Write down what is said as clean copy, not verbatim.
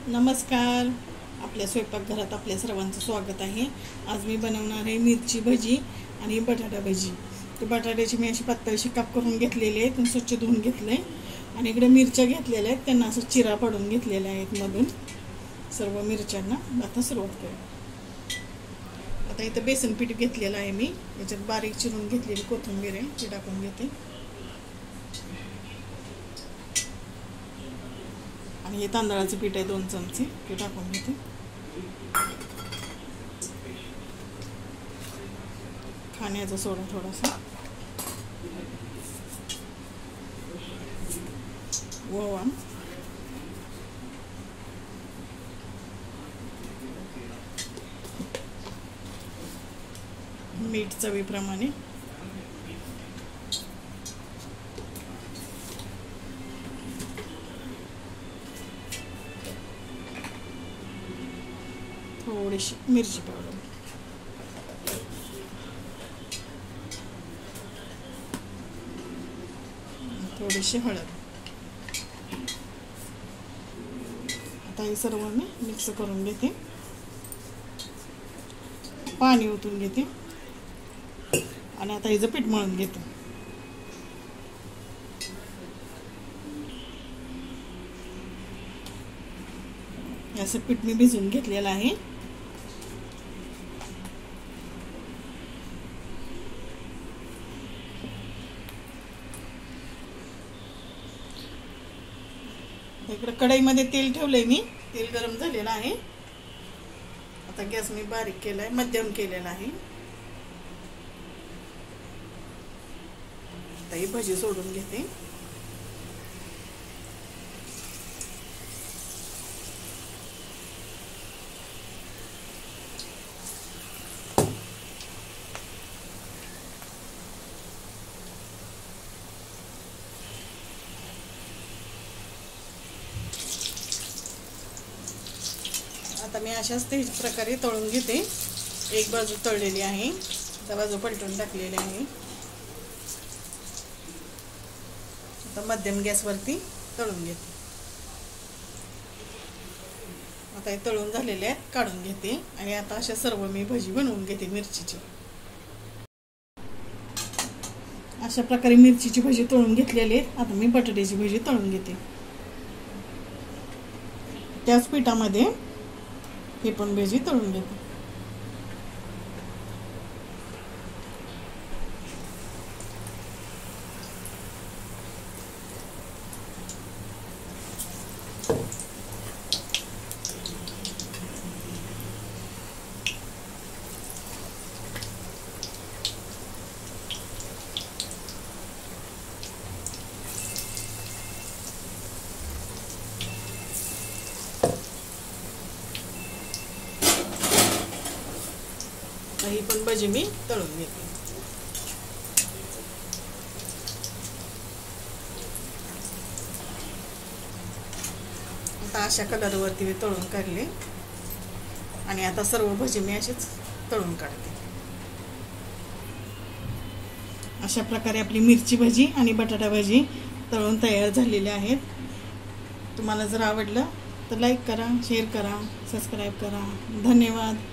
नमस्कार. आपल्या स्वयंपाकघरात आपल्या सर्वांचं स्वागत आहे. आज मी बनवणार आहे मिरची भजी आणि बटाटा भजी. तर बटाट्याची मी अशी पातळशी काप करून घेतलेली आहेत आणि स्वच्छ धुवून घेतले. आणि इकडे मिरच्या घेतलेल्या आहेत, त्यांना असं चिरा पाडून घेतलेल्या आहेत मधून सर्व मिरच्यांना. आता सुरुवात करू. आता इथं बेसन पीठ घेतलेलं आहे मी, याच्यात बारीक चिरून घेतलेली कोथिंबीर आहे ती टाकून घेते. आणि हे तांदळाचं पीठ आहे 2 चमचे, ते टाकून घेते. खाण्याचा सोडा थोडासा, ओवा, मीठ चवीप्रमाणे, थोडीशी मिरची पावडर, थोडीशी हळद. आता हे सर्व मी मिक्स करून घेते. पाणी ओतून घेते आणि आता हिचं पीठ मळून घेते. असं पीठ मी भिजवून घेतलेलं आहे. इकडे कढईमध्ये तेल ठेवलंय मी, तेल गरम झालेलं आहे. आता गॅस मी बारीक केलाय, मध्यम केलेला आहे. आता ही भजी सोडून घेते. आता मी अशाच प्रकारे तळून घेते. एक बाजू तळलेली आहे, त्या बाजू पलटून टाकलेली आहे. आता मध्यम गॅसवरती तळून घेते. आता हे तळून झालेले आहेत, काढून घेते. आणि आता अशा सर्व मी भजी बनवून घेते मिरचीची. अशा प्रकारे मिरचीची भजी तळून घेतलेली आहेत. आता मी बटाट्याची भजी तळून घेते. त्याच पिठामध्ये हे पण भजी तळून घेते. ही पण भजी मी तळून घेते. आता अशा कलरवरती मी तळून काढले. आणि आता सर्व भजी मी अशीच तळून काढते. अशा प्रकारे आपली मिरची भजी आणि बटाटा भजी तळून तयार झालेले आहेत. तुम्हाला जर आवडलं तर लाईक करा, शेअर करा, सबस्क्राईब करा. धन्यवाद.